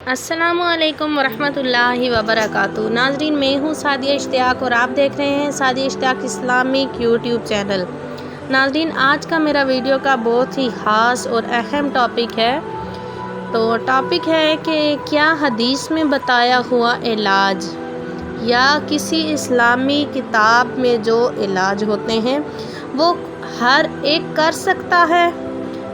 अस्सलामु अलैकुम वरहमतुल्लाहि वबरकातुहू। नाजरीन, मैं हूँ सादिया इश्तियाक और आप देख रहे हैं Sadia Ishtiaq Islamic YouTube channel. नाजरीन, आज का मेरा वीडियो का बहुत ही ख़ास और अहम टॉपिक है। तो टॉपिक है कि क्या हदीस में बताया हुआ इलाज या किसी इस्लामी किताब में जो इलाज होते हैं वो हर एक कर सकता है।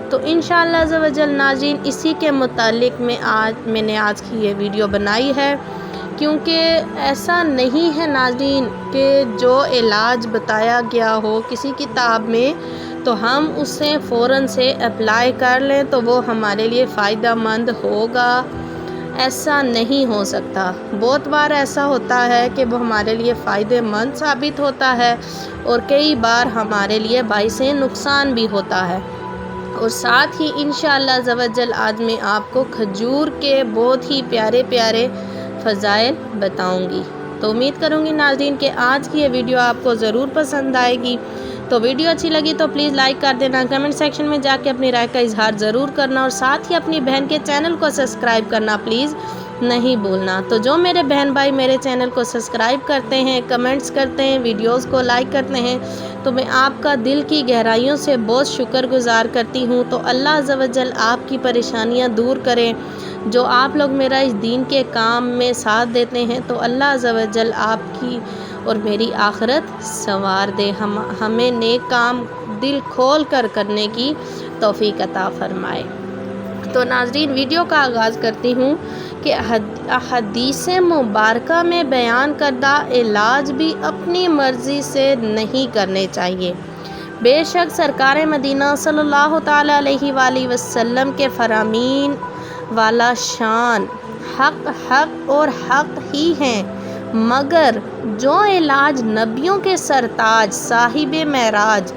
तो इंशाअल्लाह अज़्ज़ व जल नाज़रीन, इसी के मुतालिक मैंने आज की ये वीडियो बनाई है, क्योंकि ऐसा नहीं है नाज़रीन कि जो इलाज बताया गया हो किसी किताब में तो हम उसे फ़ौरन से अप्लाई कर लें तो वो हमारे लिए फ़ायदा मंद होगा। ऐसा नहीं हो सकता। बहुत बार ऐसा होता है कि वो हमारे लिए फ़ायदेमंद साबित होता है और कई बार हमारे लिए बाइसे नुकसान भी होता है। और साथ ही इंशाअल्लाह अज़्ज़ व जल आज मैं आपको खजूर के बहुत ही प्यारे प्यारे फ़ज़ाइल बताऊंगी। तो उम्मीद करूंगी नाज़रीन कि आज की ये वीडियो आपको ज़रूर पसंद आएगी। तो वीडियो अच्छी लगी तो प्लीज़ लाइक कर देना, कमेंट सेक्शन में जाके अपनी राय का इजहार ज़रूर करना और साथ ही अपनी बहन के चैनल को सब्सक्राइब करना प्लीज़ नहीं भूलना। तो जो मेरे बहन भाई मेरे चैनल को सब्सक्राइब करते हैं, कमेंट्स करते हैं, वीडियोस को लाइक करते हैं, तो मैं आपका दिल की गहराइयों से बहुत शुक्रगुजार करती हूँ। तो अल्लाह अज़्ज़ व जल आपकी परेशानियाँ दूर करें। जो आप लोग मेरा इस दीन के काम में साथ देते हैं तो अल्लाह अज़्ज़ व जल आपकी और मेरी आखिरत संवार दे। हमें नेक काम दिल खोल कर करने की तौफीक अता फरमाए। तो नाज़रीन, वीडियो का आगाज़ करती हूँ कि हदीस मुबारका में बयान करदा इलाज भी अपनी मर्ज़ी से नहीं करने चाहिए। बेशक सरकार मदीना सल्लल्लाहु ताला अलैहि वसल्लम के फरामीन वाला शान हक और हक ही हैं, मगर जो इलाज नबियों के सरताज साहिब महराज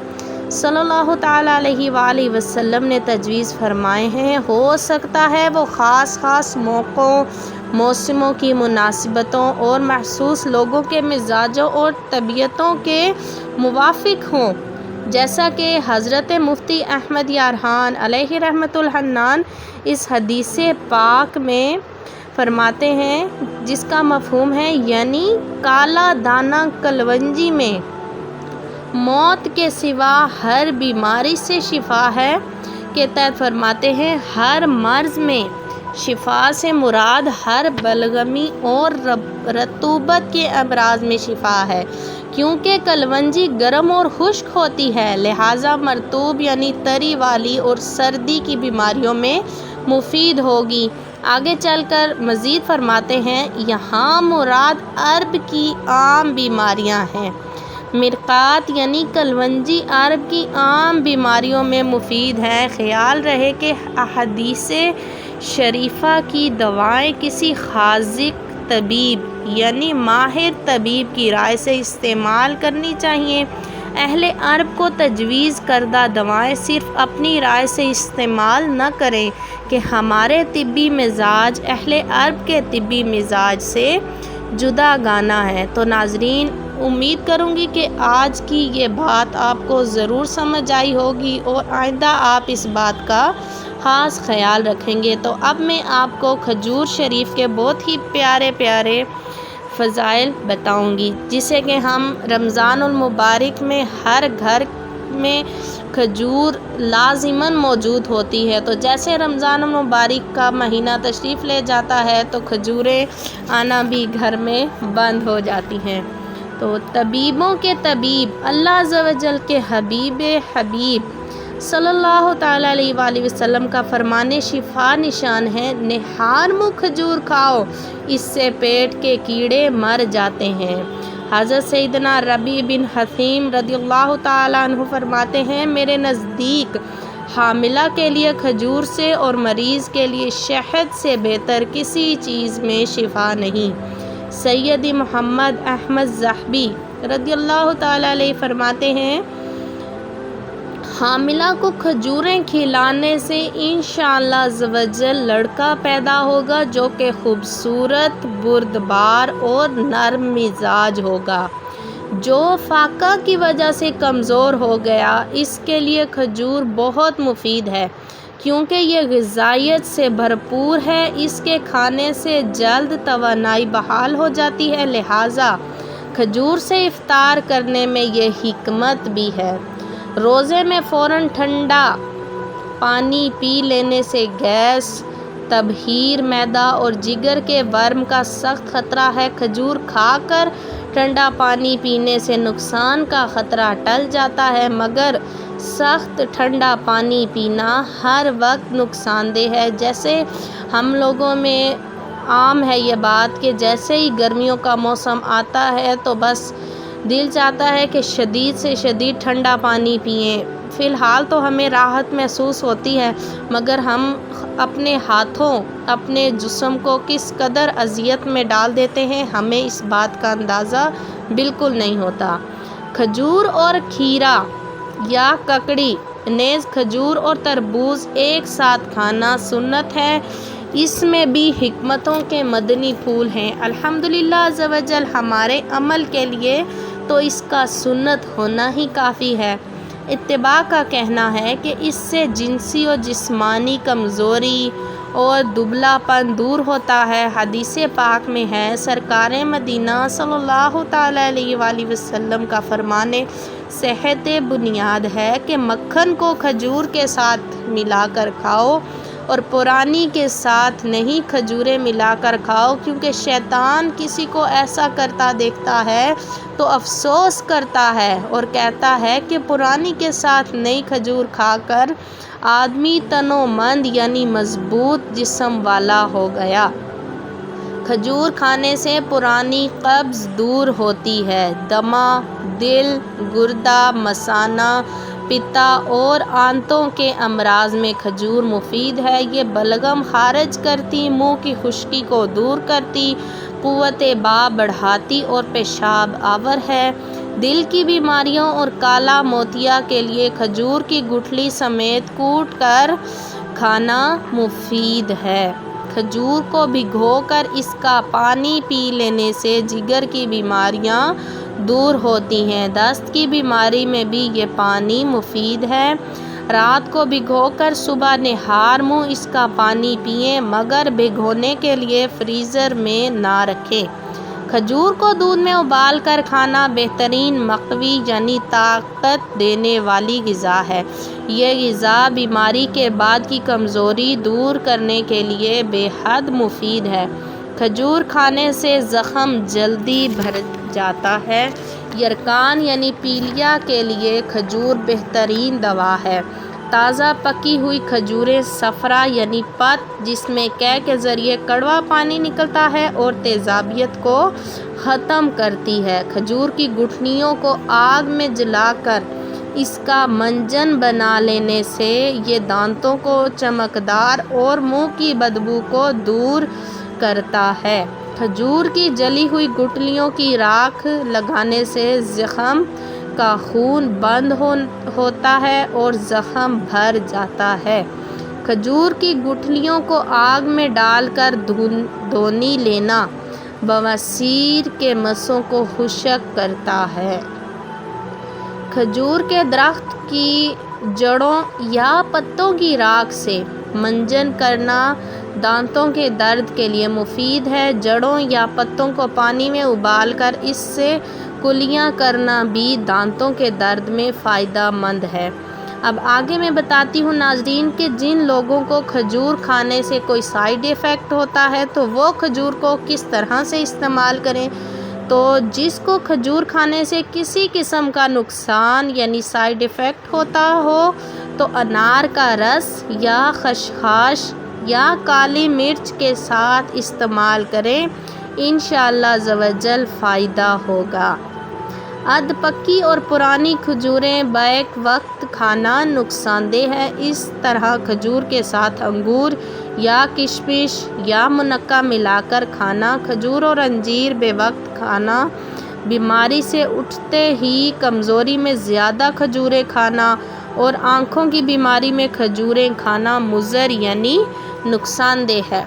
सल्लल्लाहु ताला अलैहि वसल्लम ने तजवीज़ फरमाए हैं, हो सकता है वो ख़ास मौक़ों मौसमों की मुनासिबतों और महसूस लोगों के मिजाजों और तबीयतों के मुवाफिक हों। जैसा कि हज़रत मुफ्ती अहमद यारहान अलैहि रहमतुल हन्नान इस हदीस पाक में फरमाते हैं, जिसका मफ़हूम है यानी काला दाना कलवंजी में मौत के सिवा हर बीमारी से शिफा है के तहत फरमाते हैं, हर मर्ज़ में शिफा से मुराद हर बलगमी और रतूबत के अमराज में शिफा है। क्योंकि कलवंजी गर्म और खुश्क होती है, लिहाजा मरतूब यानी तरी वाली और सर्दी की बीमारियों में मुफीद होगी। आगे चलकर मज़ीद फरमाते हैं, यहाँ मुराद अरब की आम बीमारियाँ हैं। मिरकात यानी कलवंजी अरब की आम बीमारियों में मुफीद है। ख्याल रहे कि हदीस शरीफा की दवाएं किसी खाजिक तबीब यानी माहिर तबीब की राय से इस्तेमाल करनी चाहिए। अहले अरब को तजवीज़ करदा दवाएं सिर्फ़ अपनी राय से इस्तेमाल न करें कि हमारे तिब्बी मिजाज अहले अरब के तिब्बी मिजाज से जुदा गाना है। तो नाजरीन, उम्मीद करूँगी कि आज की ये बात आपको ज़रूर समझ आई होगी और आइंदा आप इस बात का ख़ास ख्याल रखेंगे। तो अब मैं आपको खजूर शरीफ के बहुत ही प्यारे प्यारे फ़ज़ाइल बताऊंगी, जिसे कि हम रमज़ानुल मुबारक में हर घर में खजूर लाजिमन मौजूद होती है। तो जैसे रमज़ानुल मुबारक का महीना तशरीफ़ ले जाता है तो खजूरें आना भी घर में बंद हो जाती हैं। तो तबीबों के तबीब अल्लाह अज़्ज़ व जल के हबीब सल्लल्लाहु ताला अलैहि वसल्लम का फरमाने शिफा निशान है, निहार मुँह खजूर खाओ, इससे पेट के कीड़े मर जाते हैं। हज़रत सैयदना रबी बिन हसीम रदियल्लाहु ताला अन्हु फरमाते हैं, मेरे नज़दीक हामिला के लिए खजूर से और मरीज़ के लिए शहद से बेहतर किसी चीज़ में शिफा नहीं। सैयदी मोहम्मद अहमद ज़हबी रदियल्लाहु ताला अलैहि फरमाते हैं, हामिला को खजूरें खिलाने से इंशाअल्लाह अज़्ज़ व जल लड़का पैदा होगा जो कि खूबसूरत, बुर्दबार और नरम मिजाज होगा। जो फाका की वजह से कमज़ोर हो गया, इसके लिए खजूर बहुत मुफीद है। کیونکہ یہ غذائیت سے بھرپور ہے، اس کے کھانے سے جلد توانائی بحال ہو جاتی ہے، لہٰذا کھجور سے افطار کرنے میں یہ حکمت بھی ہے۔ روزے میں فوراً ٹھنڈا پانی پی لینے سے گیس، تبخیر، معدہ اور جگر کے ورم کا سخت خطرہ ہے۔ کھجور کھا کر ٹھنڈا پانی پینے سے نقصان کا خطرہ ٹل جاتا ہے، مگر سخت ٹھنڈا پانی پینا ہر وقت نقصان دہ ہے۔ جیسے ہم لوگوں میں عام ہے یہ بات کہ جیسے ہی گرمیوں کا موسم آتا ہے تو بس دل چاہتا ہے کہ شدید سے شدید ٹھنڈا پانی پئیں۔ فی الحال تو ہمیں راحت محسوس ہوتی ہے، مگر ہم اپنے ہاتھوں اپنے جسم کو کس قدر اذیت میں ڈال دیتے ہیں، ہمیں اس بات کا اندازہ بالکل نہیں ہوتا۔ کھجور اور کھیرا یا ککڑی نیز کھجور اور تربوز ایک ساتھ کھانا سنت ہے، اس میں بھی حکمتوں کے مدنی پھول ہیں۔ الحمدللہ عز و جل ہمارے عمل کے لیے تو اس کا سنت ہونا ہی کافی ہے۔ اتباع کا کہنا ہے کہ اس سے جنسی و جسمانی کمزوری اور دبلا پن دور ہوتا ہے۔ حدیث پاک میں ہے، سرکار مدینہ صلی اللہ تعالیٰ علیہ وآلہ وسلم کا فرمان صحت بنیاد ہے کہ مکھن کو کھجور کے ساتھ ملا کر کھاؤ اور پرانی کے ساتھ نہیں کھجوریں ملا کر کھاؤ، کیونکہ شیطان کسی کو ایسا کرتا دیکھتا ہے تو افسوس کرتا ہے اور کہتا ہے کہ پرانی کے ساتھ نئی کھجور کھا کر آدمی تنو مند یعنی مضبوط جسم والا ہو گیا۔ کھجور کھانے سے پرانی قبض دور ہوتی ہے۔ دمہ، دل، گردہ، مثانہ، پتا اور آنتوں کے امراض میں کھجور مفید ہے۔ یہ بلغم خارج کرتی، منہ کی خشکی کو دور کرتی، قوت باء بڑھاتی اور پیشاب آور ہے۔ دل کی بیماریوں اور کالا موتیا کے لیے کھجور کی گٹھلی سمیت کوٹ کر کھانا مفید ہے۔ کھجور کو بھگو کر اس کا پانی پی لینے سے جگر کی بیماریاں دور ہوتی ہیں۔ دست کی بیماری میں بھی یہ پانی مفید ہے۔ رات کو بھگو کر صبح نہار منہ اس کا پانی پئیں، مگر بھگونے کے لیے فریزر میں نہ رکھیں۔ کھجور کو دودھ میں ابال کر کھانا بہترین مقوی یعنی طاقت دینے والی غذا ہے۔ یہ غذا بیماری کے بعد کی کمزوری دور کرنے کے لیے بے حد مفید ہے۔ کھجور کھانے سے زخم جلدی بھر جاتا ہے۔ یرقان یعنی پیلیا کے لیے کھجور بہترین دوا ہے۔ تازہ پکی ہوئی کھجوریں صفرا یعنی پت، جس میں قے کے ذریعے کڑوا پانی نکلتا ہے اور تیزابیت کو ختم کرتی ہے۔ کھجور کی گٹھلیوں کو آگ میں جلا کر اس کا منجن بنا لینے سے یہ دانتوں کو چمکدار اور منہ کی بدبو کو دور کرتا ہے۔ کھجور کی جلی ہوئی گٹھلیوں کی راکھ لگانے سے زخم کا خون بند ہوتا ہے اور زخم بھر جاتا ہے۔ کھجور کی گٹھلیوں کو آگ میں ڈال کر دھونی لینا بواسیر کے مسوں کو خشک کرتا ہے۔ کھجور کے درخت کی جڑوں یا پتوں کی راکھ سے منجن کرنا دانتوں کے درد کے لیے مفید ہے۔ جڑوں یا پتوں کو پانی میں ابال کر اس سے کلیاں کرنا بھی دانتوں کے درد میں فائدہ مند ہے۔ اب آگے میں بتاتی ہوں ناظرین کہ جن لوگوں کو کھجور کھانے سے کوئی سائیڈ ایفیکٹ ہوتا ہے تو وہ کھجور کو کس طرح سے استعمال کریں۔ تو جس کو کھجور کھانے سے کسی قسم کا نقصان یعنی سائیڈ ایفیکٹ ہوتا ہو تو انار کا رس یا خشخاش یا کالی مرچ کے ساتھ استعمال کریں، انشاءاللہ عز و جل فائدہ ہوگا۔ ادھ پکی اور پرانی کھجوریں بیک وقت کھانا نقصان دہ ہے۔ اس طرح کھجور کے ساتھ انگور یا کشمش یا منقع ملا کر کھانا، کھجور اور انجیر بے وقت کھانا، بیماری سے اٹھتے ہی کمزوری میں زیادہ کھجوریں کھانا اور آنکھوں کی بیماری میں کھجوریں کھانا مضر یعنی نقصان دہ ہے۔